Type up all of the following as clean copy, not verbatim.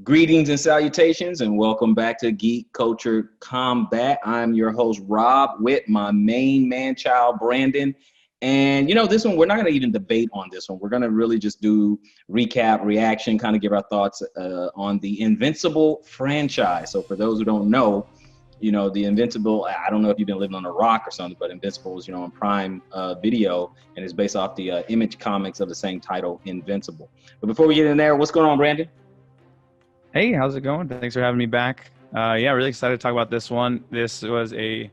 Greetings and salutations, and welcome back to Geek Culture Combat. I'm your host, Rob, with my main man-child, Brandon. And, this one, we're not going to even debate on this one. We're going to really just do recap, reaction, kind of give our thoughts on the Invincible franchise. So for those who don't know, the Invincible, I don't know if you've been living on a rock or something, but Invincible is, on Prime Video, and it's based off the Image comics of the same title, Invincible. But before we get in there, what's going on, Brandon? Hey, how's it going? Thanks for having me back. Really excited to talk about this one. This was a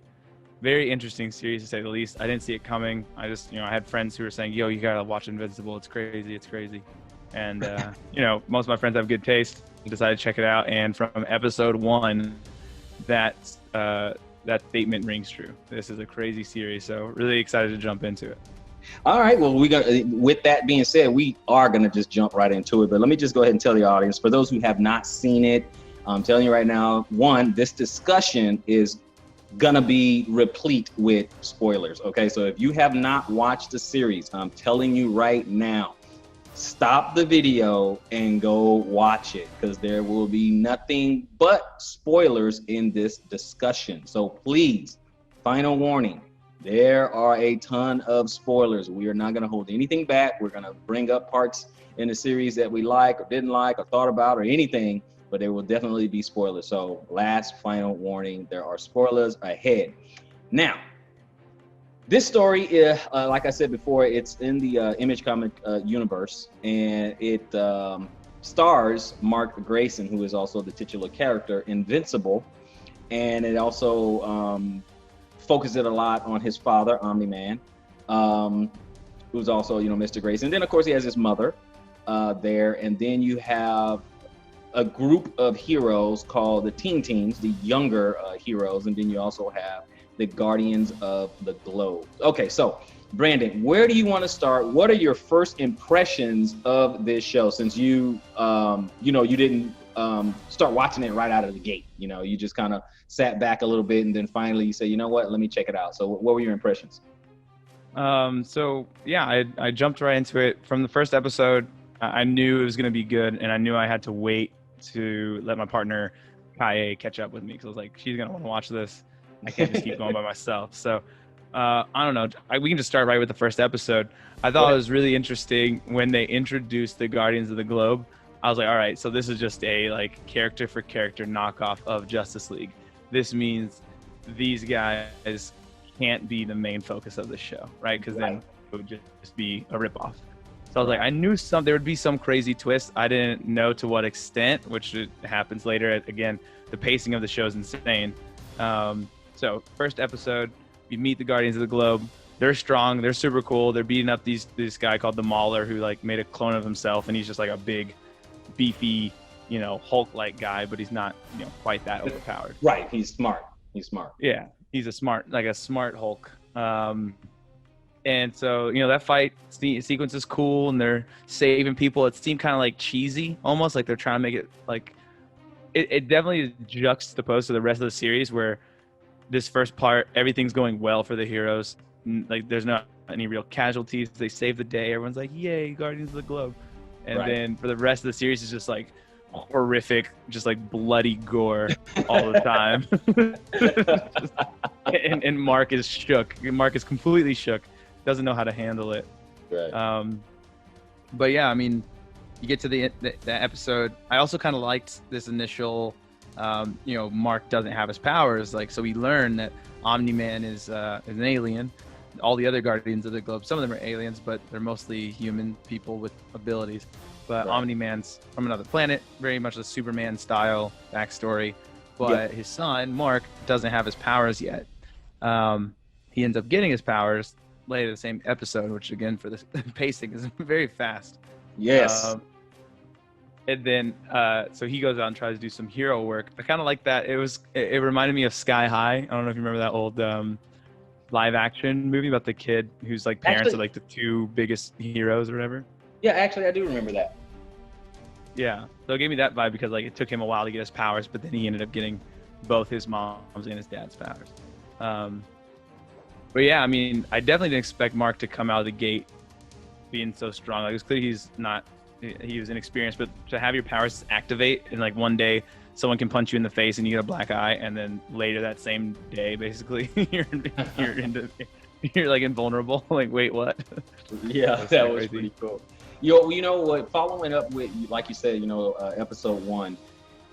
very interesting series, to say the least. I didn't see it coming. I had friends who were saying, yo, you gotta watch Invincible. It's crazy. And, most of my friends have good taste. I decided to check it out. And from episode 1, that statement rings true. This is a crazy series. So really excited to jump into it. All right. Well, with that being said, we are going to just jump right into it. But let me just go ahead and tell the audience, for those who have not seen it, I'm telling you right now, one, this discussion is going to be replete with spoilers. Okay. So if you have not watched the series, I'm telling you right now, stop the video and go watch it, because there will be nothing but spoilers in this discussion. So please, final warning. There are a ton of spoilers. We are not going to hold anything back. We're going to bring up parts in the series that we like or didn't like or thought about or anything, but there will definitely be spoilers. So last final warning, there are spoilers ahead. Now, this story, like I said before, it's in the Image comic universe, and it stars Mark Grayson, who is also the titular character, Invincible, and it also focuses it a lot on his father, Omni-Man, who's also, Mr. Grayson. And then, of course, he has his mother there. And then you have a group of heroes called the Teen Teams, the younger heroes. And then you also have the Guardians of the Globe. Okay, so, Brandon, where do you want to start? What are your first impressions of this show, since you didn't start watching it right out of the gate? You just kind of sat back a little bit, and then finally you say, you know what, let me check it out. So what were your impressions? I jumped right into it. From the first episode, I knew it was going to be good, and I knew I had to wait to let my partner Kaye catch up with me, because I was like, she's going to want to watch this. I can't just keep going by myself. So I don't know. We can just start right with the first episode. I thought it was really interesting when they introduced the Guardians of the Globe. I was like, all right, so this is just a character for character knockoff of Justice League. This means these guys can't be the main focus of the show, right? Because then it would just be a ripoff. So I was like, I knew there would be some crazy twist. I didn't know to what extent, which happens later. Again, the pacing of the show is insane. So first episode, we meet the Guardians of the Globe. They're strong. They're super cool. They're beating up this guy called the Mauler, who made a clone of himself, and he's just a big, beefy, Hulk-like guy, but he's not, quite that overpowered. Right. He's smart. Yeah. He's a smart Hulk. And so, that fight sequence is cool, and they're saving people. It seemed kind of cheesy, almost like they're trying to make it it definitely is juxtaposed to the rest of the series, where this first part, everything's going well for the heroes. There's not any real casualties. They save the day. Everyone's like, yay, Guardians of the Globe. And then for the rest of the series, it's just horrific, just bloody gore all the time. and Mark is shook. Mark is completely shook. Doesn't know how to handle it. Right. But yeah, I mean, you get to the episode. I also kind of liked this initial, Mark doesn't have his powers. So we learn that Omni-Man is an alien. All the other Guardians of the Globe, some of them are aliens, but they're mostly human people with abilities. But Omni-Man's from another planet, very much a Superman style backstory. But his son, Mark, doesn't have his powers yet. He ends up getting his powers later in the same episode, which again, for this pacing, is very fast. Yes. And then, so he goes out and tries to do some hero work. I kind of like that. It reminded me of Sky High. I don't know if you remember that old live action movie about the kid who's parents of the two biggest heroes or whatever. Yeah, actually, I do remember that. Yeah, so it gave me that vibe, because it took him a while to get his powers, but then he ended up getting both his mom's and his dad's powers. But yeah, I mean, I definitely didn't expect Mark to come out of the gate being so strong. It's clear he's not he was inexperienced, but to have your powers activate and like one day someone can punch you in the face and you get a black eye, and then later that same day, basically, you're like invulnerable. Like, wait, what? Yeah, that was pretty cool. You know what? Following up with, like you said, episode 1.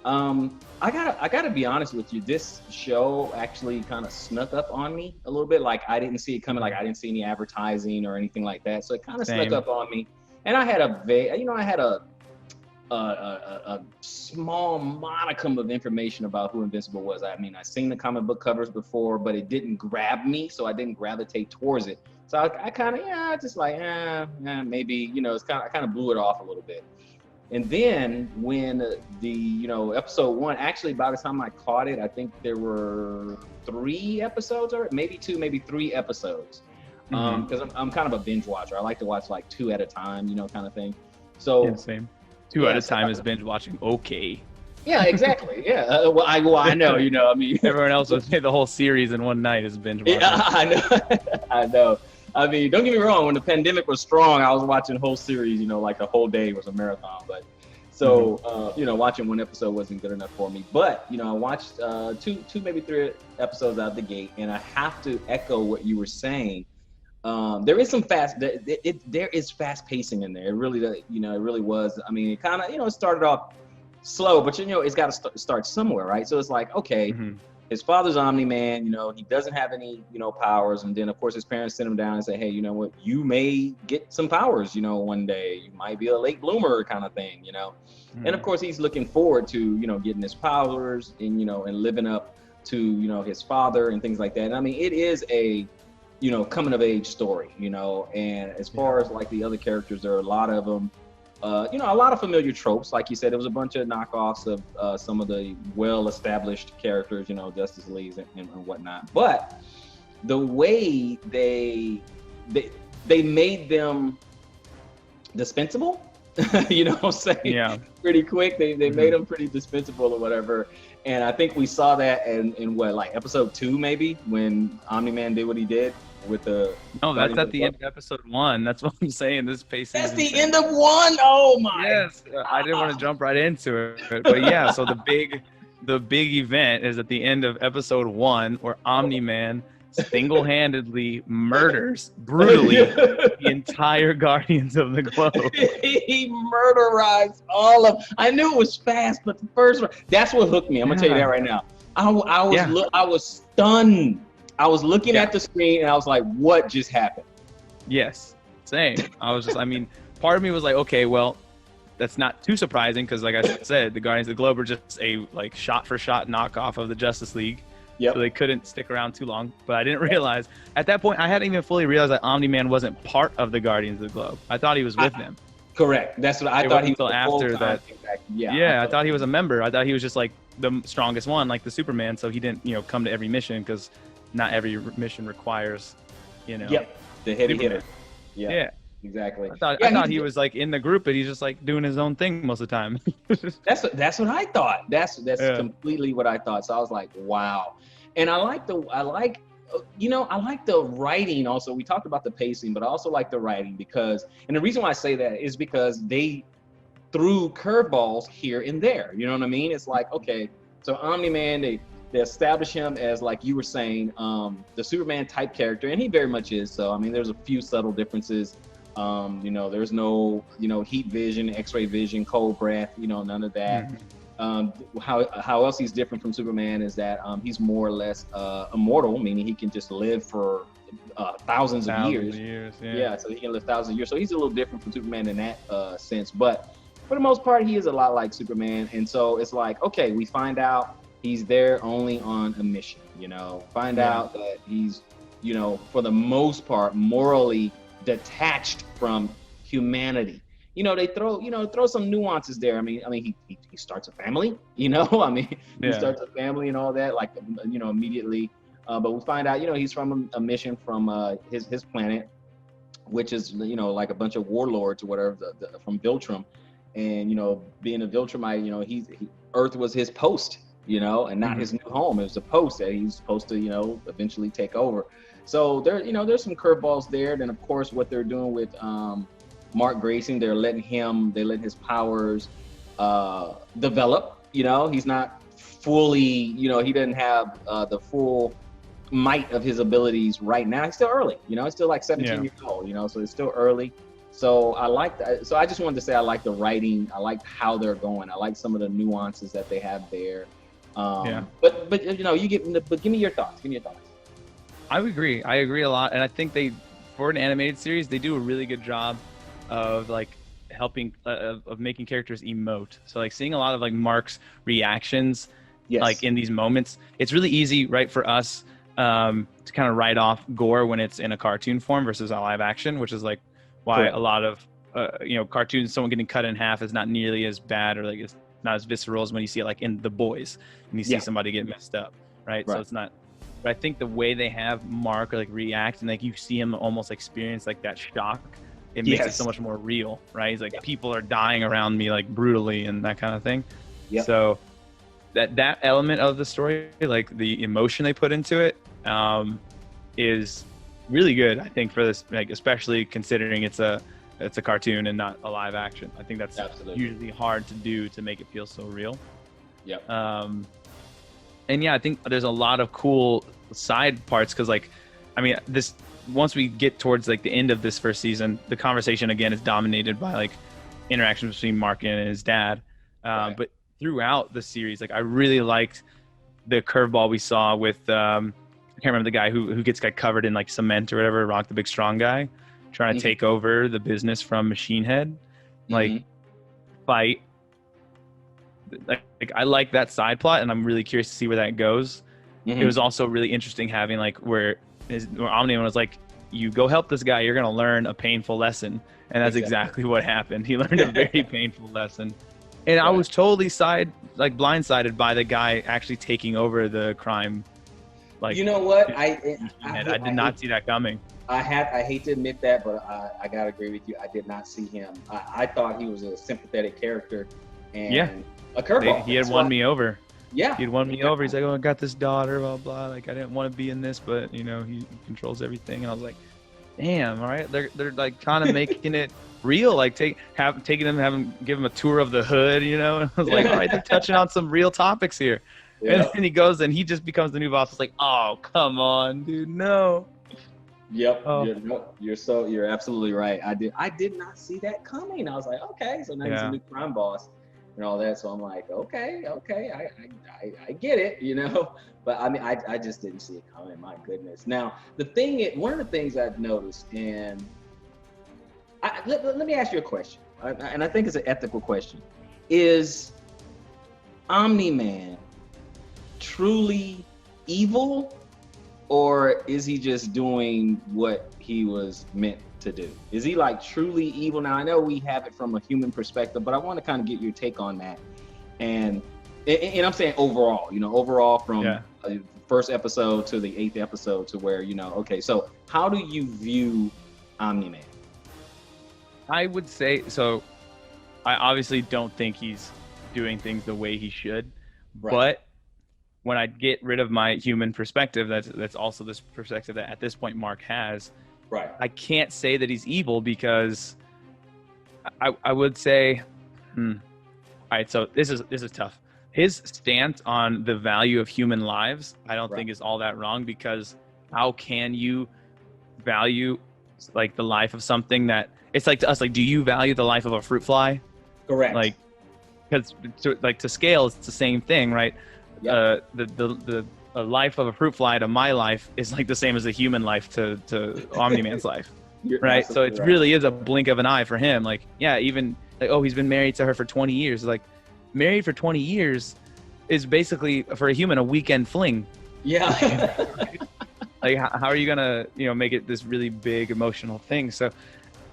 I gotta be honest with you. This show actually kind of snuck up on me a little bit. Like, I didn't see it coming. Like, I didn't see any advertising or anything like that. So it kind of snuck up on me. And I had a small modicum of information about who Invincible was. I mean, I've seen the comic book covers before, but it didn't grab me, so I didn't gravitate towards it. So I kind of, just like, maybe, I kind of blew it off a little bit. And then when the, episode 1, actually, by the time I caught it, I think there were 3 episodes, or maybe 2, maybe 3 episodes. Because I'm kind of a binge watcher. I like to watch like 2 at a time, kind of thing. So yeah, same. 2 at a time is binge watching. Okay. Yeah, exactly. Yeah. Well, I know. I mean, everyone else would say the whole series in one night is binge watching. Yeah, I know. I know. I mean, don't get me wrong. When the pandemic was strong, I was watching the whole series. Like the whole day was a marathon. But so watching 1 episode wasn't good enough for me. But I watched 2, maybe 3 episodes out the gate, and I have to echo what you were saying. There is some there is fast pacing in there. It really, it really was. I mean, it kind of, it started off slow, but it's got to start somewhere, right? So it's like, okay, his father's Omni-Man, he doesn't have any, powers. And then of course his parents sent him down and say, hey, you know what, you may get some powers, one day. You might be a late bloomer kind of thing, And of course he's looking forward to, getting his powers and, and living up to, his father and things like that. And I mean, it is a, coming of age story, and as far as like the other characters, there are a lot of them, a lot of familiar tropes. Like you said, there was a bunch of knockoffs of some of the well-established characters, Justice Leagues and whatnot. But the way they made them dispensable, what I'm saying? Yeah. Pretty quick. They made them pretty dispensable or whatever. And I think we saw that in what, like episode 2 maybe, when Omni-Man did what he did with the. No, that's at the end of episode 1. That's what I'm saying. This pacing. That's the end of 1. Oh my. Yes, I didn't want to jump right into it, but yeah. So the big event is at the end of episode 1, where Omni-Man single-handedly murders brutally the entire Guardians of the Globe. He murderized all of. I knew it was fast, but the first one, that's what hooked me. I'm gonna tell you that right now. I was stunned. I was looking at the screen and I was like, "What just happened?" Yes, same. I was just. I mean, part of me was like, "Okay, well, that's not too surprising because, like I said, the Guardians of the Globe are just a like shot-for-shot knockoff of the Justice League." Yep. So they couldn't stick around too long. But I didn't realize, at that point, I hadn't even fully realized that Omni-Man wasn't part of the Guardians of the Globe. I thought he was with them. Correct. That's what I thought he was. Until after that. Yeah, I thought he was a member. I thought he was just like the strongest one, like the Superman. So he didn't, come to every mission because not every mission requires, Yep, the heavy hitter. Yeah. Exactly. I thought he was like in the group, but he's just like doing his own thing most of the time. That's what I thought. That's completely what I thought. So I was like, wow. And I like the writing also. We talked about the pacing, but I also like the writing because, and the reason why I say that is because they threw curveballs here and there. You know what I mean? It's like, okay, so Omni-Man, they establish him as, like you were saying, the Superman type character, and he very much is. So, I mean, there's a few subtle differences. There's no, heat vision, X-ray vision, cold breath, none of that. How else he's different from Superman is that he's more or less immortal, meaning he can just live for thousands of years. Yeah, so he can live thousands of years. So he's a little different from Superman in that sense. But for the most part, he is a lot like Superman. And so it's like, okay, we find out he's there only on a mission, find out that he's, for the most part, morally detached from humanity. They throw some nuances there. I mean, he starts a family, he starts a family and all that, like, immediately. But we find out, he's from a mission from his planet, which is, like a bunch of warlords or whatever from Viltrum. And, being a Viltrumite, Earth was his post, and not his new home. It was a post that he's supposed to, eventually take over. So there's some curveballs there. Then of course what they're doing with Mark Grayson. They're letting his powers develop. You know, he's not fully, you know, he doesn't have the full might of his abilities right now. He's still early, you know, it's still like 17 years old, you know, so it's still early. So I like that. So I just wanted to say I like the writing. I like how they're going. I like some of the nuances that they have there. But you know, but give me your thoughts. Give me your thoughts. I would agree. I agree a lot, and I think for an animated series, they do a really good job of like helping of making characters emote. So like seeing a lot of like Mark's reactions, like in these moments, it's really easy, right, for us to kind of write off gore when it's in a cartoon form versus a live action, which is like why a lot of cartoons, someone getting cut in half is not nearly as bad, or like it's not as visceral as when you see it like in The Boys and you see somebody get messed up, right? So it's not. But I think the way they have Mark like react and like you see him almost experience like that shock, it makes it so much more real, right? He's like, people are dying around me like brutally and that kind of thing. So that element of the story, like the emotion they put into it, is really good, I think, for this, like especially considering it's a cartoon and not a live action. I think that's usually hard to do, to make it feel so real. And yeah, I think there's a lot of cool side parts, because like, I mean, this, once we get towards like the end of this first season, the conversation again is dominated by like interactions between Mark and his dad. But throughout the series, like I really liked the curveball we saw with I can't remember the guy who gets like covered in like cement or whatever, Rock the big strong guy, trying to take over the business from Machine Head, like fight. Like I like that side plot, and I'm really curious to see where that goes. It was also really interesting having like where Omni-Man was like, you go help this guy, you're gonna learn a painful lesson, and that's exactly what happened. He learned a very painful lesson, and I was totally blindsided by the guy actually taking over the crime. Like, you know what, I did not see that coming. I hate to admit that, but I gotta agree with you. I did not see him. I thought he was a sympathetic character, and a curveball. He had won me over. He'd won me over. He's like, oh, I got this daughter, blah blah. Like I didn't want to be in this, but you know, he controls everything. And I was like, damn, all right. They're like kind of making it real, like give him a tour of the hood, you know. And I was like, all right, they're touching on some real topics here. And then he goes and he just becomes the new boss. It's like, oh, come on, dude, no. You're absolutely right. I did not see that coming. I was like, okay, so now he's a new crime boss and all that. So I'm like, okay, I get it, you know. But I mean, I just didn't see it coming. My goodness. Now one of the things I've noticed, and let me ask you a question, and I think it's an ethical question: is Omni-Man truly evil, or is he just doing what he was meant to do? Is he like truly evil? Now I know we have it from a human perspective, but I want to kind of get your take on that. And I'm saying overall from the first episode to the 8th episode, to where, you know, okay, so how do you view Omni-Man? I would say, so I obviously don't think he's doing things the way he should, but when I get rid of my human perspective, that's also this perspective that at this point Mark has. I can't say that he's evil, because I would say, all right, so this is tough. His stance on the value of human lives, I don't think is all that wrong, because how can you value like the life of something that, it's like to us, like, do you value the life of a fruit fly? Correct. Like, because to scale, it's the same thing, right? The life of a fruit fly to my life is like the same as a human life to Omni-Man's life, right? So it really is a blink of an eye for him. Like, even like, oh, he's been married to her for 20 years. Like, married for 20 years is basically for a human a weekend fling. Like, how are you gonna make it this really big emotional thing? So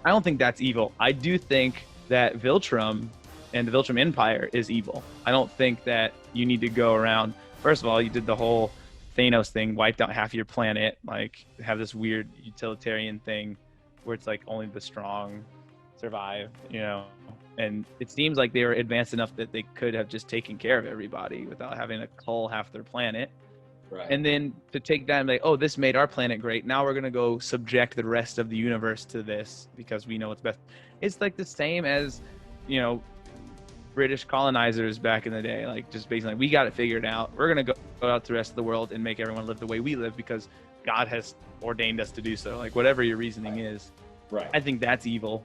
I don't think that's evil. I do think that Viltrum and the Viltrum Empire is evil. I don't think that you need to go around. First of all, you did the whole Thanos thing, wiped out half your planet, like have this weird utilitarian thing where it's like only the strong survive, and it seems like they were advanced enough that they could have just taken care of everybody without having to cull half their planet. And then to take that and be like, oh, this made our planet great. Now we're going to go subject the rest of the universe to this because we know what's best. It's like the same as, you know, British colonizers back in the day. Like, just basically, like, we got it figured out. We're going to go out to the rest of the world and make everyone live the way we live because God has ordained us to do so. Like, whatever your reasoning is. Right. I think that's evil.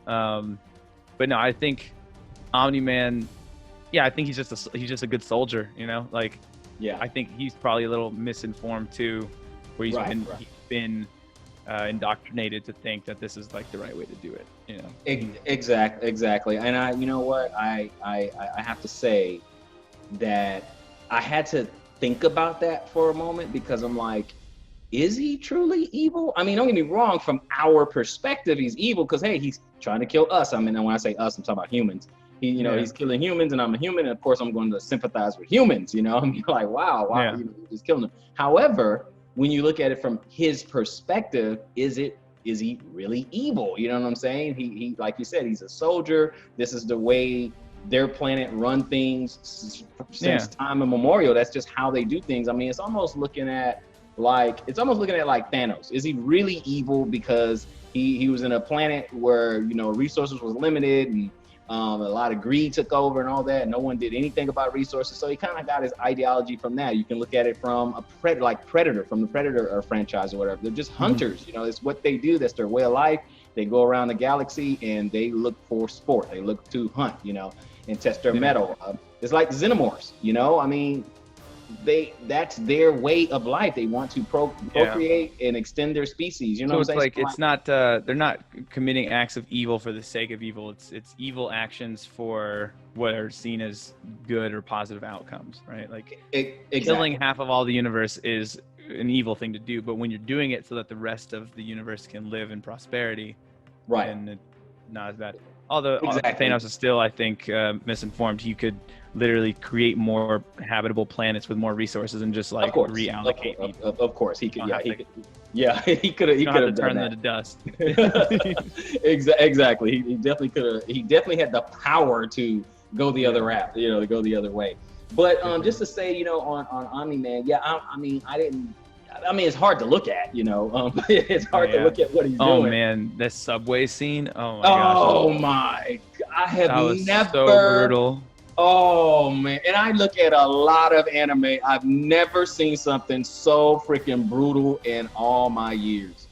But no, I think Omni-Man, yeah, I think he's just a good soldier, you know? Like, yeah, I think he's probably a little misinformed too, where he's been indoctrinated to think that this is like the right way to do it, you know? Exactly. And you know what, I have to say that I had to think about that for a moment, because I'm like, is he truly evil? I mean, don't get me wrong, from our perspective, he's evil because, hey, he's trying to kill us. I mean, and when I say us, I'm talking about humans. He's killing humans, and I'm a human, and of course I'm going to sympathize with humans, you know? I'm like, wow, you know, you're just killing them. However, when you look at it from his perspective, is he really evil? You know what I'm saying? He like you said, he's a soldier. This is the way their planet run things since time immemorial. That's just how they do things. I mean, it's almost looking at like Thanos. Is he really evil because he was in a planet where, you know, resources was limited, and a lot of greed took over and all that. No one did anything about resources, so he kind of got his ideology from that. You can look at it from a Predator, from the Predator franchise or whatever. They're just hunters, you know. It's what they do. That's their way of life. They go around the galaxy and they look for sport. They look to hunt, you know, and test their mettle. It's like xenomorphs, you know. I mean, that's their way of life. They want to procreate and extend their species, you know. So it's like, it's not they're not committing acts of evil for the sake of evil. It's evil actions for what are seen as good or positive outcomes, right? Like, killing half of all the universe is an evil thing to do, but when you're doing it so that the rest of the universe can live in prosperity, right, and it's not as bad. Although Thanos is still, I think, misinformed. He could literally create more habitable planets with more resources and just like reallocate. Of course, he could. He could have turned them to dust. Exactly. He definitely could have. He definitely had the power to go the other route. You know, to go the other way. But just to say, you know, on Omni-Man, I mean, it's hard to look at, you know. It's hard to look at what he's doing. Oh man, that subway scene. Oh my gosh. Oh my! I have never. So brutal. Oh man, and I look at a lot of anime. I've never seen something so freaking brutal in all my years.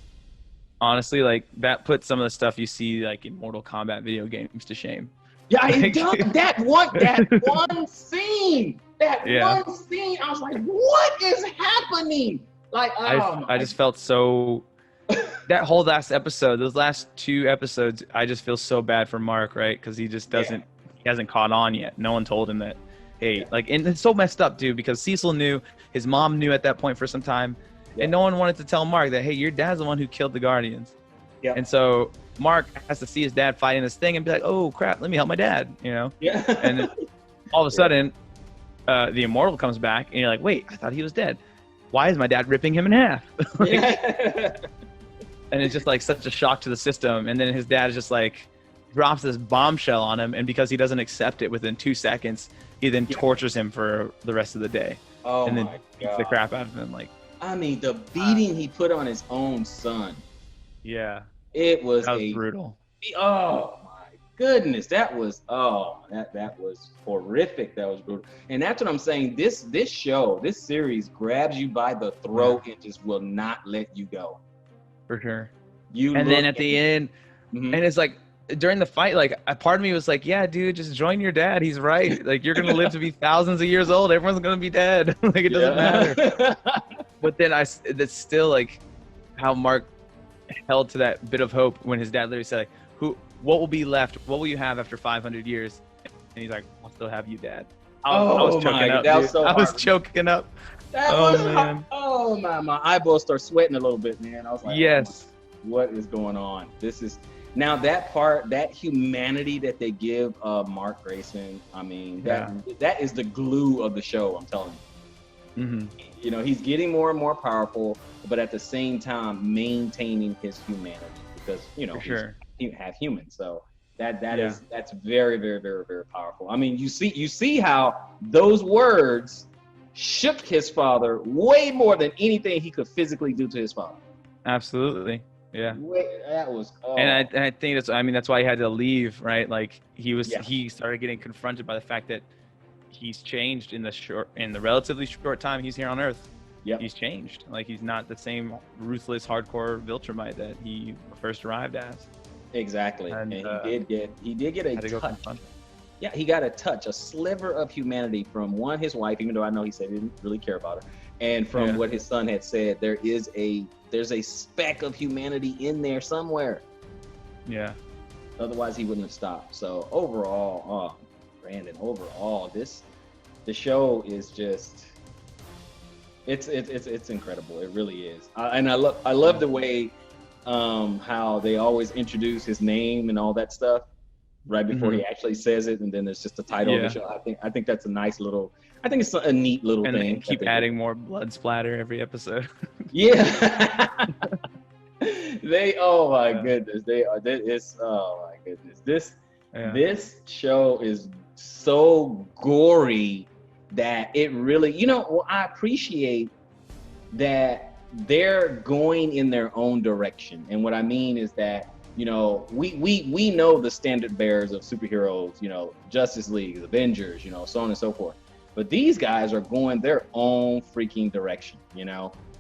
Honestly, like, that puts some of the stuff you see like in Mortal Kombat video games to shame. Yeah, that one scene. One scene. I was like, what is happening? Like, I just felt so. That whole last episode, those last 2 episodes, I just feel so bad for Mark, right? Because he just doesn't. He hasn't caught on yet. No one told him that, hey, like, and it's so messed up, dude, because Cecil knew, his mom knew at that point for some time, and no one wanted to tell Mark that, hey, your dad's the one who killed the Guardians. Yeah. And so Mark has to see his dad fighting this thing and be like, oh crap, let me help my dad, you know? Yeah. And then all of a sudden, the Immortal comes back, and you're like, wait, I thought he was dead. Why is my dad ripping him in half? And it's just like such a shock to the system. And then his dad is just like, drops this bombshell on him, and because he doesn't accept it within 2 seconds, he then tortures him for the rest of the day. Oh, and then beats the crap out of him. Like, I mean, the beating he put on his own son. Yeah, that was brutal. Oh my goodness, that was horrific. That was brutal. And that's what I'm saying. This show, this series grabs you by the throat and just will not let you go. For sure. And then at the end, and it's like, during the fight, like, a part of me was like, yeah, dude, just join your dad. He's right. Like, you're gonna live to be thousands of years old. Everyone's gonna be dead. Like, it doesn't matter. But then that's still like how Mark held to that bit of hope when his dad literally said, like, what will be left? What will you have after 500 years? And he's like, I'll still have you, Dad. I was choking up. I was choking up. Man. Oh my eyeballs start sweating a little bit, man. I was like, yes. What is going on? This is. Now that part, that humanity that they give Mark Grayson, I mean, that is the glue of the show, I'm telling you. Mm-hmm. You know, he's getting more and more powerful, but at the same time maintaining his humanity, because, you know, he's half human. So that's very, very, very, very powerful. I mean, you see how those words shook his father way more than anything he could physically do to his father. Absolutely. Yeah. That was. Oh. And I think that's why he had to leave, right? Like Yeah. he started getting confronted by the fact that he's changed in the relatively short time he's here on Earth. Yep. He's changed. Like he's not the same ruthless, hardcore Viltrumite that he first arrived as. Exactly. And he did get a touch. Yeah, he got a touch, a sliver of humanity from his wife, even though I know he said he didn't really care about her, and from what his son had said. There's a speck of humanity in there somewhere. Yeah. Otherwise, he wouldn't have stopped. So overall, Brandon, the show is just. It's incredible. It really is. And I love the way how they always introduce his name and all that stuff right before he actually says it, and then there's just the title of the show. I think that's a nice little. I think it's a neat little thing. And keep adding more blood splatter every episode. Yeah. Oh my goodness. This show is so gory that it really, I appreciate that they're going in their own direction. And what I mean is that, we know the standard bearers of superheroes, Justice League, Avengers, so on and so forth. But these guys are going their own freaking direction, It's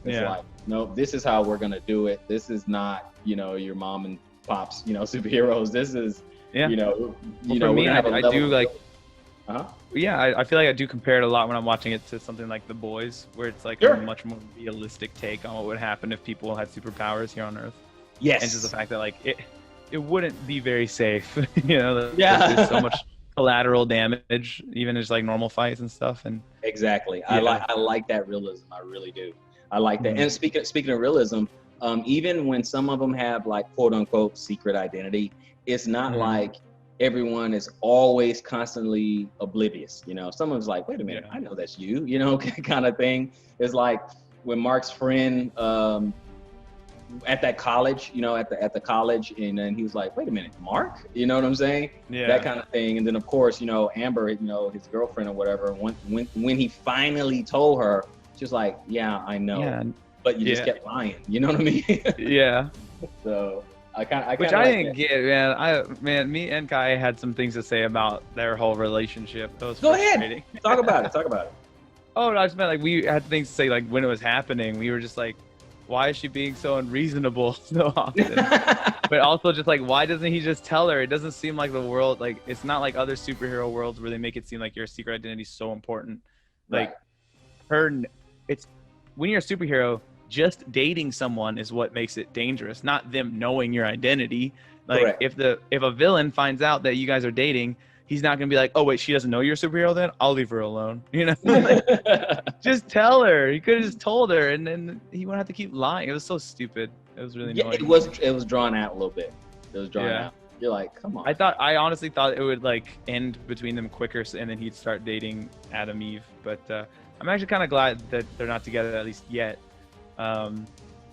like, no, this is how we're going to do it. This is not, your mom and pops, superheroes. This is, for me, I do like, yeah, I feel like I do compare it a lot when I'm watching it to something like The Boys, where it's like a much more realistic take on what would happen if people had superpowers here on Earth. Yes. And just the fact that like it wouldn't be very safe, There's so much collateral damage, even just like normal fights and stuff. And exactly, I like that realism. I really do. I like that. And speaking of realism, even when some of them have like quote unquote secret identity, it's not like everyone is always constantly oblivious. Someone's like, wait a minute, I know that's you, kind of thing. It's like when Mark's friend at that college, at the college, and then he was like, wait a minute, Mark? You know what I'm saying? Yeah. That kind of thing. And then of course, Amber, his girlfriend or whatever, when he finally told her, she was like, yeah, I know. Yeah. But you just kept lying. You know what I mean? Yeah. So I didn't get, man. Me and Kai had some things to say about their whole relationship. Go ahead. Talk about it. Oh, I just meant like we had things to say like when it was happening. We were just like, why is she being so unreasonable so often? But also just like, why doesn't he just tell her? It doesn't seem like the world, like it's not like other superhero worlds where they make it seem like your secret identity is so important. Like it's when you're a superhero, just dating someone is what makes it dangerous, not them knowing your identity. Like if a villain finds out that you guys are dating, he's not gonna be like, oh wait, she doesn't know you're a superhero, then I'll leave her alone. Just tell her. You could have just told her, and then he wouldn't have to keep lying. It was so stupid. It was really annoying. It was drawn out a little bit. It was drawn out. You're like, come on. I honestly thought it would like end between them quicker, and then he'd start dating Adam Eve. But I'm actually kind of glad that they're not together, at least yet. I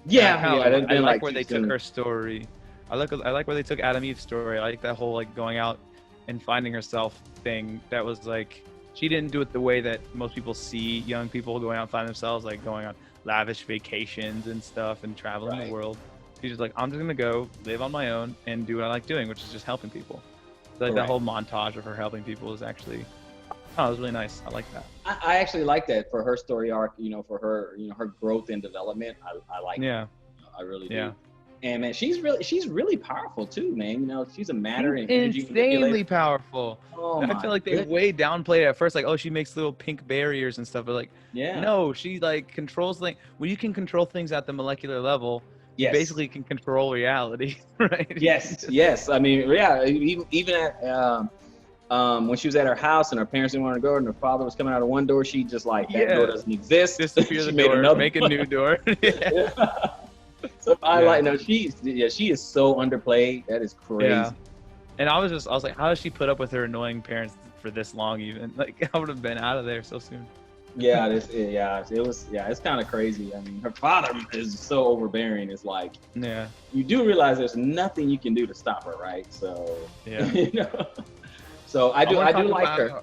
like where they took her story. I like where they took Adam Eve's story. I like that whole like going out and finding herself thing. That was like, she didn't do it the way that most people see young people going out and find themselves, like going on lavish vacations and stuff and traveling the world. She's just like, I'm just gonna go live on my own and do what I like doing, which is just helping people. So like that whole montage of her helping people is actually, it was really nice. I like that. I actually like that for her story arc, for her, her growth and development. I like it. I really do. Yeah. And man, she's really powerful too, man. She's a matter and energy. Insanely powerful. Oh, I feel like they way downplayed it at first, like, oh, she makes little pink barriers and stuff, but like, no, she like controls things. When you can control things at the molecular level, you basically can control reality, right? Yes. I mean, even at when she was at her house and her parents didn't want to go and her father was coming out of one door, she just like, that door doesn't exist. Disappear the door, make a new door. So she is so underplayed. That is crazy. Yeah. And I was like, how does she put up with her annoying parents for this long? Even like, I would have been out of there so soon. It's kind of crazy. I mean, her father is so overbearing. It's like, you do realize there's nothing you can do to stop her, right? So So I do like her.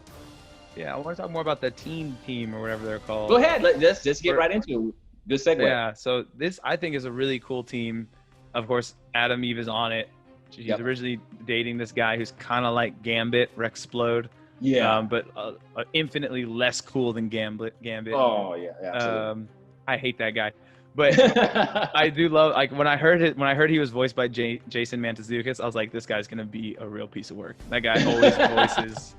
Yeah, I want to talk more about the team or whatever they're called. Go ahead. Let's just get right into it. Good segue. Yeah, so this I think is a really cool team. Of course, Adam Eve is on it. She's originally dating this guy who's kind of like Gambit, Rexplode. Yeah. But infinitely less cool than Gambit. Oh yeah, absolutely. I hate that guy. But I do love, like, when I heard he was voiced by Jason Mantzoukas, I was like, this guy's gonna be a real piece of work. That guy always voices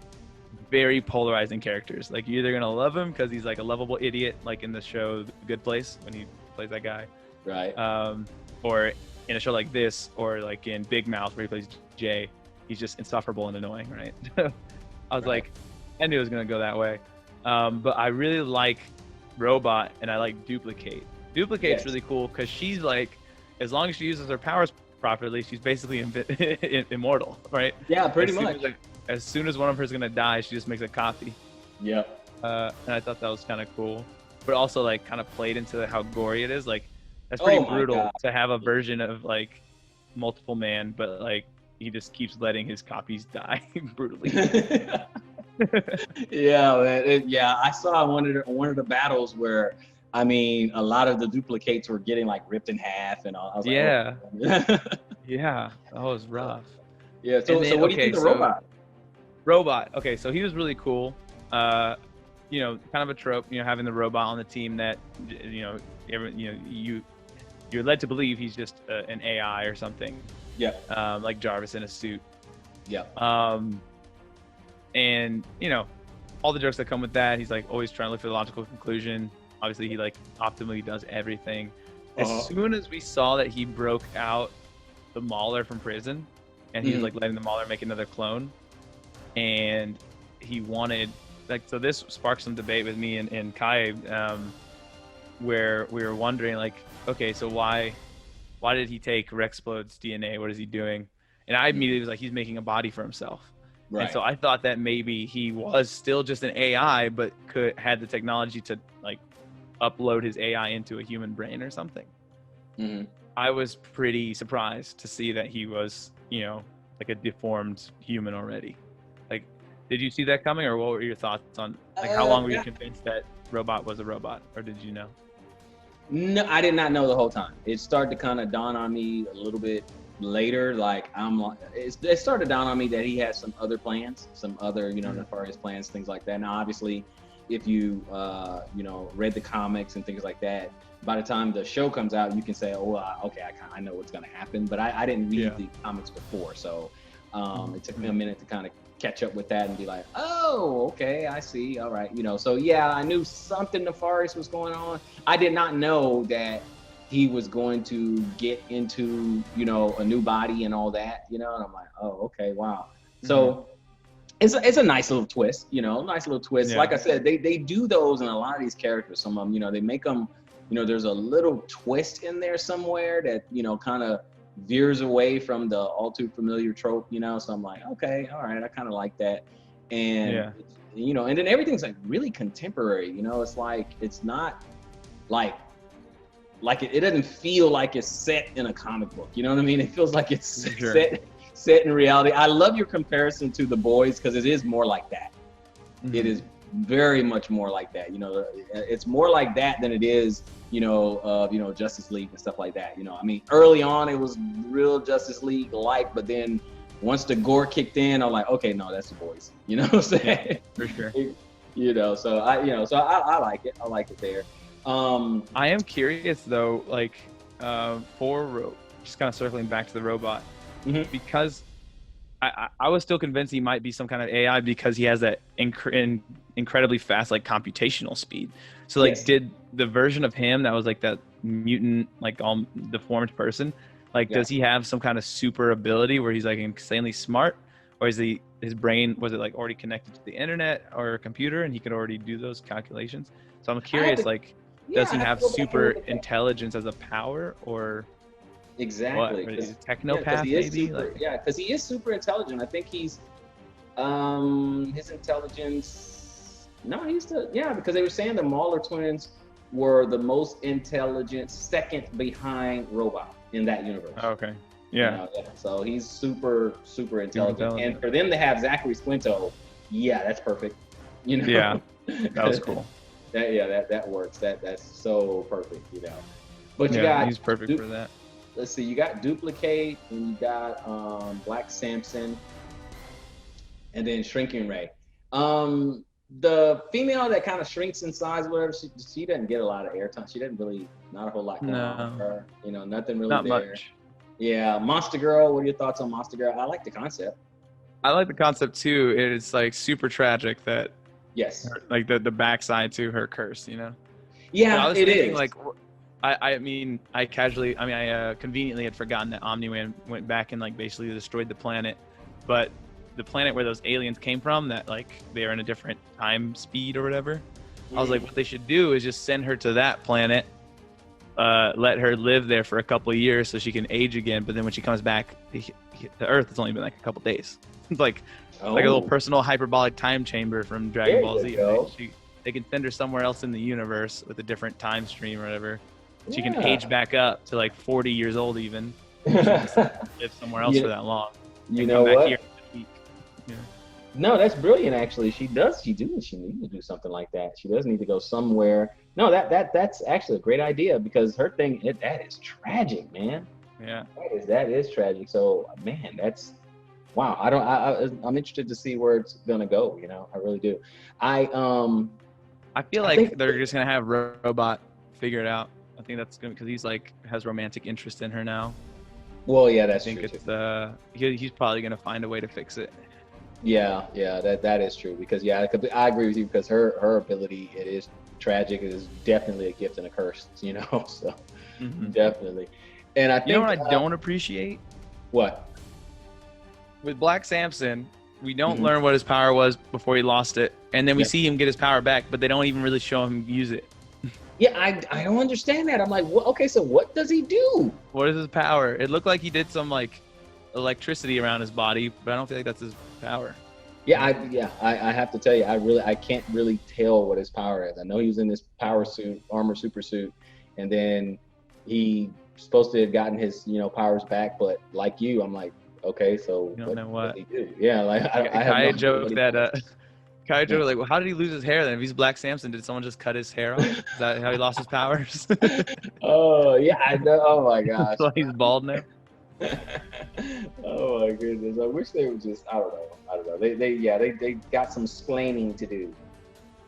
very polarizing characters. Like, you're either gonna love him because he's like a lovable idiot, like in the show The Good Place when he plays that guy, right? Or in a show like this, or like in Big Mouth where he plays Jay, he's just insufferable and annoying, right? I was like, I knew it was gonna go that way. But I really like Robot, and I like Duplicate. Duplicate's really cool because she's like, as long as she uses her powers properly, she's basically immortal, right? Yeah, pretty much. As soon as one of her's gonna die, she just makes a copy. Yep. And I thought that was kind of cool, but also like kind of played into how gory it is. Like, that's pretty brutal to have a version of like Multiple Man, but like he just keeps letting his copies die brutally. Yeah, man. I saw one of the battles where, I mean, a lot of the duplicates were getting like ripped in half and all. I was like, yeah, that was rough. Yeah. So what do you think of Robot? Robot. Okay, so he was really cool. Kind of a trope. Having the robot on the team that, you're led to believe he's just an AI or something. Yeah. Like Jarvis in a suit. Yeah. And all the jokes that come with that. He's like always trying to look for the logical conclusion. Obviously, he like optimally does everything. As soon as we saw that he broke out the Mauler from prison, and he was like letting the Mauler make another clone, and he wanted, like, so this sparked some debate with me and Kai, where we were wondering, like, okay, so why did he take Rexplode's DNA? What is he doing? And I immediately was like, he's making a body for himself. Right. And so I thought that maybe he was still just an AI, but had the technology to like upload his AI into a human brain or something. Mm-hmm. I was pretty surprised to see that he was, like a deformed human already. Like, did you see that coming, or what were your thoughts on, like, how long were you convinced that Robot was a robot, or did you know? No, I did not know the whole time. It started to kind of dawn on me a little bit later. Like, it started to dawn on me that he had some other plans, some other, nefarious plans, things like that. Now, obviously, if you, read the comics and things like that, by the time the show comes out, you can say, I know what's going to happen. But I didn't read the comics before. So it took me a minute to kind of catch up with that and be like, oh, okay, I see. All right. So yeah, I knew something nefarious was going on. I did not know that he was going to get into, a new body and all that, and I'm like, oh, okay, wow. Mm-hmm. So it's a nice little twist, nice little twist. Yeah. Like I said, they do those in a lot of these characters. Some of them, they make them, there's a little twist in there somewhere that, kind of veers away from the all too familiar trope, so I'm like, okay, all right, I kind of like that. And, and then everything's like really contemporary, it's like, it's not like it doesn't feel like it's set in a comic book, you know what I mean? It feels like it's set in reality. I love your comparison to The Boys because it is more like that. Mm-hmm. It is very much more like that. It's more like that than it is, Justice League and stuff like that. I mean, early on it was real Justice League like, but then once the gore kicked in, I'm like, okay, no, that's The Boys. You know what I'm saying? Yeah, for sure. So I like it. I like it there. I am curious though, like, just kind of circling back to the robot, because I was still convinced he might be some kind of AI because he has that incredibly fast, like, computational speed. So, like, did the version of him that was like that mutant, like, all deformed person, like, does he have some kind of super ability where he's like insanely smart, or is his brain, was it like already connected to the internet or a computer and he could already do those calculations? So I'm curious, does he have super intelligence as a power, or exactly what? Is technopath maybe? Because he is super intelligent. I think he's his intelligence. No, because they were saying the Mauler twins were the most intelligent, second behind Robot in that universe. Okay. Yeah. So he's super, super intelligent. And for them to have Zachary Squinto, that's perfect. you know? Yeah, that was cool. That works. That's so perfect, you know. But you Yeah, got he's perfect for that. let's see, you got Duplicate and you got Black Samson and then Shrinking Ray. The female that kind of shrinks in size, whatever, she doesn't get a lot of airtime. She doesn't really, not a whole lot going on with her. You know, nothing really Not there. much. Yeah, Monster Girl. What are your thoughts on Monster Girl? I like the concept. I like the concept too. It's like super tragic that Yes. like the backside to her curse, you know. Yeah, I was it thinking is. like I mean I conveniently had forgotten that Omni-Man went back and like basically destroyed the planet, but the planet where those aliens came from, that like they're in a different time speed or whatever. I was like, what they should do is just send her to that planet, let her live there for a couple of years so she can age again. But then when she comes back to Earth, it's only been like a couple days. It's like a little personal hyperbolic time chamber from Dragon Ball Z. They can send her somewhere else in the universe with a different time stream or whatever. She can age back up to like 40 years old even. She can live somewhere else for that long. You know what? Here. Yeah. No, that's brilliant. Actually, she needs to do something like that. She does need to go somewhere. No, that's actually a great idea because her thing that is tragic, man. Yeah, that is tragic. So, man, that's wow. I'm interested to see where it's gonna go. You know, I really do. I feel like they're just gonna have Robot figure it out. I think that's gonna because he's like has romantic interest in her now. Well, yeah, that's true. I think it's he's probably gonna find a way to fix it. Yeah, that is true because I agree with you because her ability, it is tragic. It is definitely a gift and a curse, you know. So definitely, and I think you know what I don't appreciate. What? With Black Samson, we don't learn what his power was before he lost it, and then we see him get his power back, but they don't even really show him use it. Yeah, I don't understand that. I'm like, well, okay, so what does he do? What is his power? It looked like he did some like electricity around his body, but I don't feel like that's his power. Yeah, I have to tell you, I can't really tell what his power is. I know he was in this power suit, armor super suit, and then he supposed to have gotten his, powers back, but like you, I'm like, okay, so you don't know what does he do? Yeah, like I have Kaya joke that Kaya joke like, well, how did he lose his hair then? If he's Black Samson, did someone just cut his hair off? Is that how he lost his powers? Oh yeah, I know. Oh my gosh. So he's bald now. Oh my goodness! I wish they would just. I don't know. They got some splaining to do.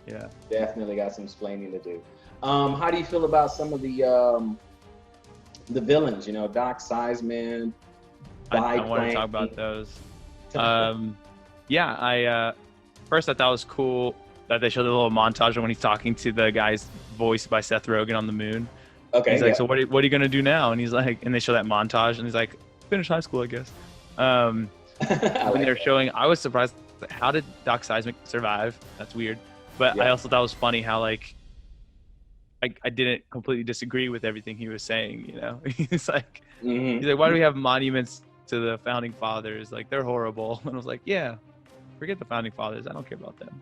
Yeah, definitely got some splaining to do. How do you feel about some of the villains? You know, Doc Sizeman. I want to talk about those. Yeah, first I thought it was cool that they showed a little montage of when he's talking to the guys voiced by Seth Rogen on the moon. Okay. He's like, so what are you gonna do now? And he's like, and they show that montage, and he's like, finish high school, I guess. When they're showing, I was surprised. How did Doc Seismic survive? That's weird. But I also thought it was funny how like, I didn't completely disagree with everything he was saying. You know, he's like, why do we have monuments to the founding fathers? Like they're horrible. And I was like, yeah, forget the founding fathers. I don't care about them.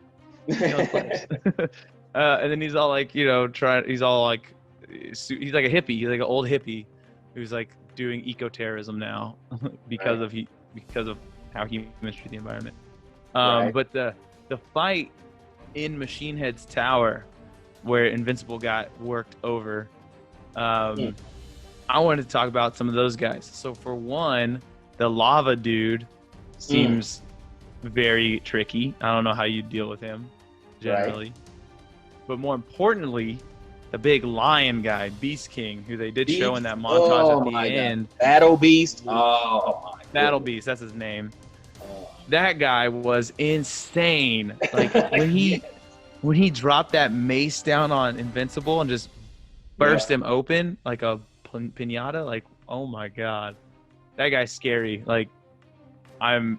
And then he's all like, he's all like. He's like a hippie. He's like an old hippie who's like doing eco-terrorism now because of how humans treat the environment. But the fight in Machine Head's tower where Invincible got worked over, I wanted to talk about some of those guys. So for one, the lava dude seems very tricky. I don't know how you deal with him generally, but more importantly, the big lion guy, Beast King, who they did show in that montage at the end. Battle Beast. Oh my. Battle Beast, that's his name. That guy was insane. Like when he dropped that mace down on Invincible and just burst him open like a piñata, like oh my god, that guy's scary. Like I was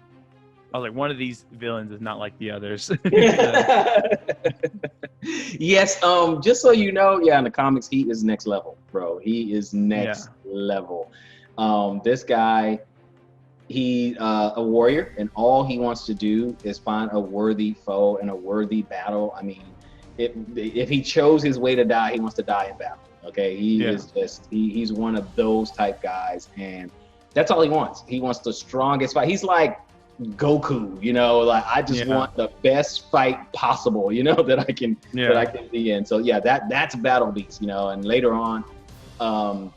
like, one of these villains is not like the others. Yes, just so you know, in the comics, he is next level, bro. He is next level. This guy, he's a warrior, and all he wants to do is find a worthy foe and a worthy battle. I mean, if he chose his way to die, he wants to die in battle. Okay, is just he's one of those type guys, and that's all he wants. He wants the strongest fight. He's like Goku, like I just want the best fight possible, that I can be in. So yeah, that's Battle Beast, and later on, he'll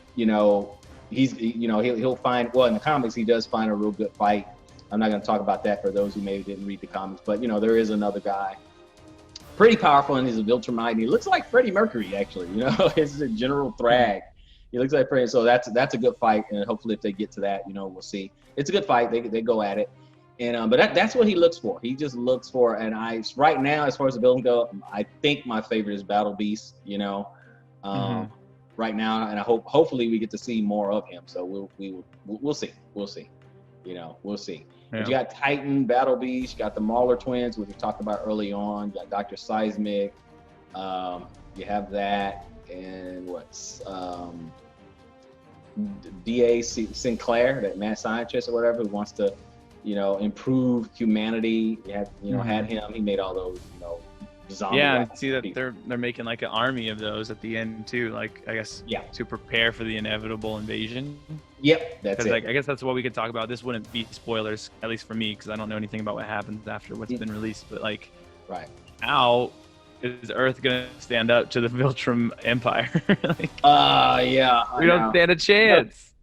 find, well, in the comics he does find a real good fight. I'm not going to talk about that for those who maybe didn't read the comics, but there is another guy, pretty powerful, and he's a Viltrumite. And he looks like Freddie Mercury, actually. He's a General Thrag. He looks like Freddie. So that's a good fight, and hopefully if they get to that, we'll see. It's a good fight. They go at it, and but that's what he looks for. He just looks for, and right now, as far as the villains go, I think my favorite is Battle Beast. Right now, and hopefully we get to see more of him. So we'll see. We'll see. We'll see. Yeah. But you got Titan, Battle Beast, you got the Mauler twins, which we talked about early on. You got Dr. Seismic. You have that, and what's D.A. Sinclair, that mad scientist or whatever, who wants to, improve humanity. You have, had him. He made all those, zombie. Yeah, I see that they're making like an army of those at the end too. Like, I guess to prepare for the inevitable invasion. Yep, that's it. Like, I guess that's what we could talk about. This wouldn't be spoilers, at least for me, because I don't know anything about what happens after what's been released. But like, how is Earth gonna stand up to the Viltrum Empire? We don't stand a chance.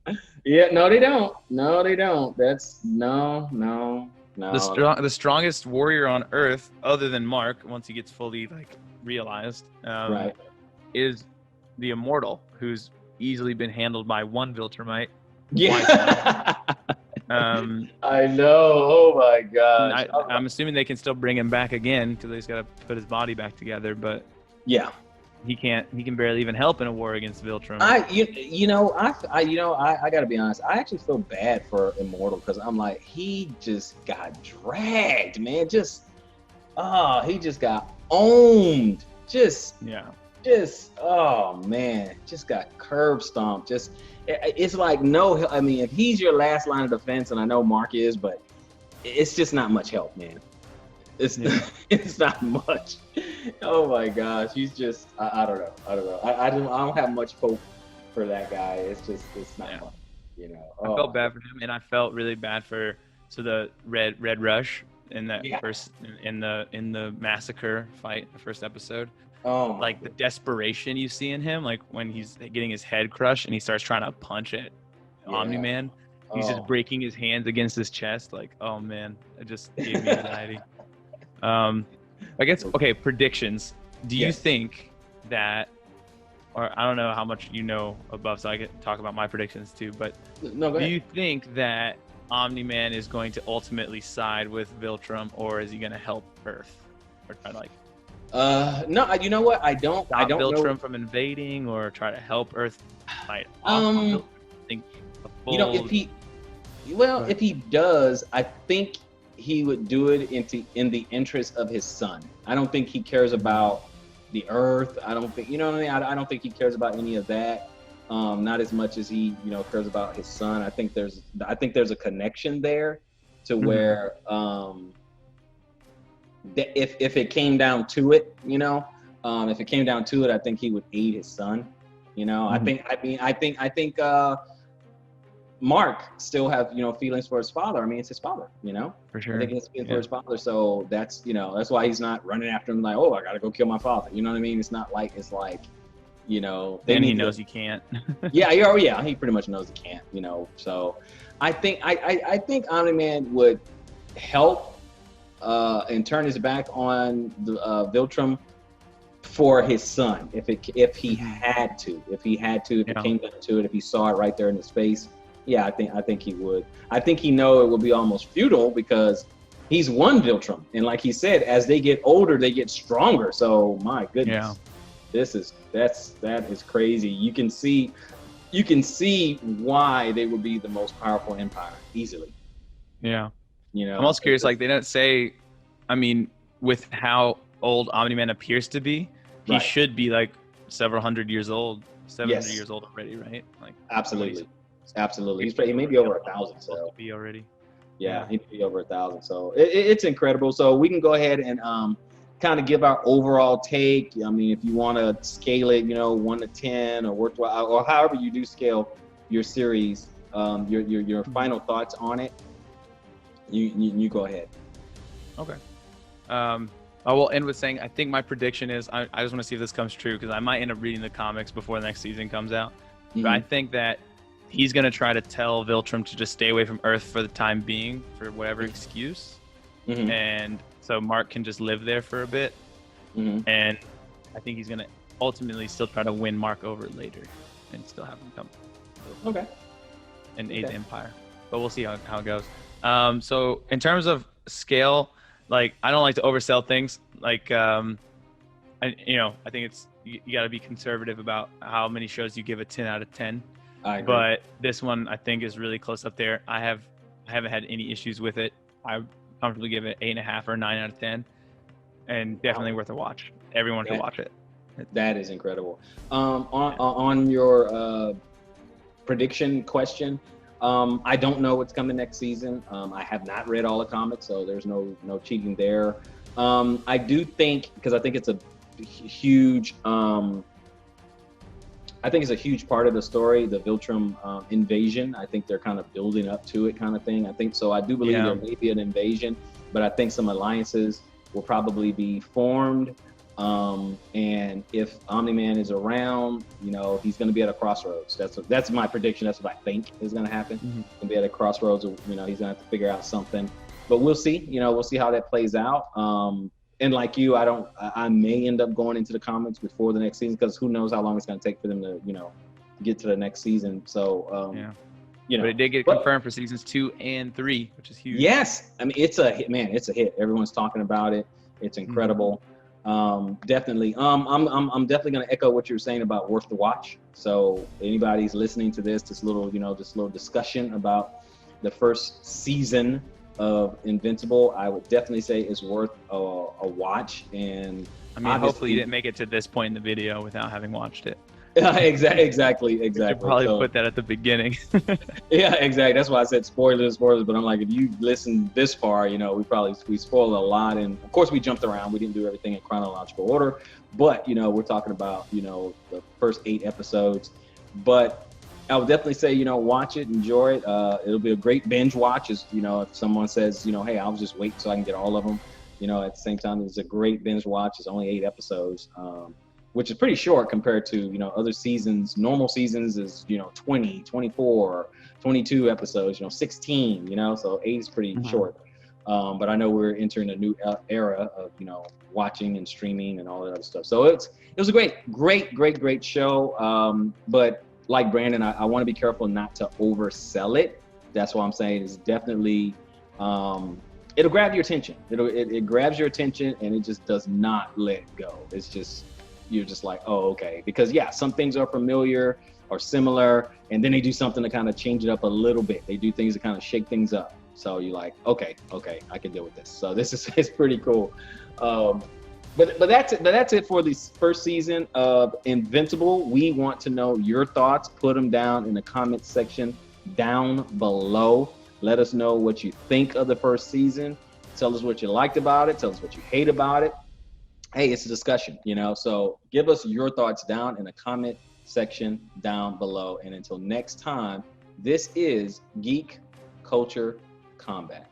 No, they don't. No, they don't. That's no. The strongest warrior on Earth, other than Mark, once he gets fully realized, is the Immortal, who's easily been handled by one Viltrumite. Yeah. I know. Oh my gosh. I'm assuming they can still bring him back again because they just got to put his body back together. But yeah, he can't. He can barely even help in a war against Viltrum. I got to be honest. I actually feel bad for Immortal because I'm like, he just got dragged, man. He just got owned. Oh man, just got curb stomped. It's like no. I mean, if he's your last line of defense, and I know Mark is, but it's just not much help, man. It's not much. Oh my gosh, he's just I don't know. I don't have much hope for that guy. It's not much. I felt bad for him, and I felt really bad for the Red Rush in that first in the massacre fight, the first episode. Oh, like the desperation you see in him, like when he's getting his head crushed and he starts trying to punch it. Omni-Man, he's just breaking his hands against his chest. Like, oh man, it just gave me anxiety. I guess, okay, predictions. Do you think that, or I don't know how much you know above, so I can talk about my predictions too, but do you think that Omni-Man is going to ultimately side with Viltrum, or is he going to help Earth? Or try to no, you know what? I don't Viltrum know from invading, or try to help Earth fight if he does, I think he would do it in the interest of his son. I don't think he cares about the Earth. I don't think, what I mean? I don't think he cares about any of that. Not as much as he, cares about his son. I think there's a connection there to where, if it came down to it, if it came down to it, I think he would aid his son. I think Mark still have, feelings for his father. I mean, it's his father, For sure. I think it's feelings for his father. So that's, that's why he's not running after him like, oh, I got to go kill my father. You know what I mean? It's not like, then he knows he can't. He pretty much knows he can't, So I think Omni-Man would help and turn his back on the Viltrum for his son, if he had to, if it came down to it, if he saw it right there in his face. Yeah, I think he would. I think he know it would be almost futile because he's one Viltrum, and like he said, as they get older, they get stronger. So my goodness, that is crazy. You can see why they would be the most powerful empire easily. Yeah. I'm also curious, like they don't say, I mean, with how old Omni-Man appears to be, he should be like several hundred years old, 700 years old already, right? Like absolutely. He may be over 1,000. So be already. Yeah, he'd be over 1,000. So it's incredible. So we can go ahead and kind of give our overall take. I mean, if you want to scale it, 1 to 10 or however you do scale your series, your final thoughts on it. You go ahead. Okay. I will end with saying I think my prediction is I just want to see if this comes true because I might end up reading the comics before the next season comes out. Mm-hmm. But I think that he's going to try to tell Viltrum to just stay away from Earth for the time being for whatever excuse. Mm-hmm. And so Mark can just live there for a bit. Mm-hmm. And I think he's going to ultimately still try to win Mark over later and still have him come. Okay. And aid the Empire. But we'll see how it goes. So in terms of scale, like I don't like to oversell things. Like I think it's you got to be conservative about how many shows you give a 10 out of 10. I agree. But this one I think is really close up there. I haven't had any issues with it. I comfortably give it 8.5 or 9 out of 10, and definitely worth a watch. Everyone should watch it. That is incredible. On your prediction question, I don't know what's coming next season. I have not read all the comics, so there's no cheating there. I do think, because I think it's a huge part of the story, the Viltrum invasion. I think they're kind of building up to it, kind of thing. I think so. I do believe there may be an invasion, but I think some alliances will probably be formed. And if Omni-Man is around, he's going to be at a crossroads. That's my prediction. That's what I think is going to happen. Mm-hmm. He'll be at a crossroads. He's going to have to figure out something. But we'll see. We'll see how that plays out. And like you, I may end up going into the comics before the next season because who knows how long it's going to take for them to, get to the next season. So, but it did get confirmed for seasons 2 and 3, which is huge. Yes, I mean it's a hit, man. It's a hit. Everyone's talking about it. It's incredible. Definitely. I'm definitely going to echo what you're saying about worth the watch. So anybody's listening to this little discussion about the first season of Invincible, I would definitely say is worth a watch. And I mean, hopefully you didn't make it to this point in the video without having watched it. Exactly. You should probably put that at the beginning. Yeah, exactly. That's why I said spoilers. But I'm like, if you listen this far, we spoiled a lot. And of course we jumped around. We didn't do everything in chronological order, but we're talking about, the first 8 episodes, but I would definitely say, watch it, enjoy it. It'll be a great binge watch. If someone says, hey, I'll just wait so I can get all of them, at the same time, it's a great binge watch. It's only 8 episodes, which is pretty short compared to, other seasons. Normal seasons is, 20, 24, 22 episodes, 16, so 8 is pretty short. But I know we're entering a new era of, watching and streaming and all that other stuff. So it was a great show. But like Brandon, I want to be careful not to oversell it. That's why I'm saying it's definitely, it'll grab your attention. It grabs your attention and it just does not let go. It's just, you're just like, oh, okay. Because some things are familiar or similar, and then they do something to kind of change it up a little bit. They do things to kind of shake things up. So you're like, okay, I can deal with this. So it's pretty cool. But that's it for the first season of Invincible. We want to know your thoughts. Put them down in the comment section down below. Let us know what you think of the first season. Tell us what you liked about it. Tell us what you hate about it. Hey, it's a discussion, so give us your thoughts down in the comment section down below. And until next time, this is Geek Culture Combat.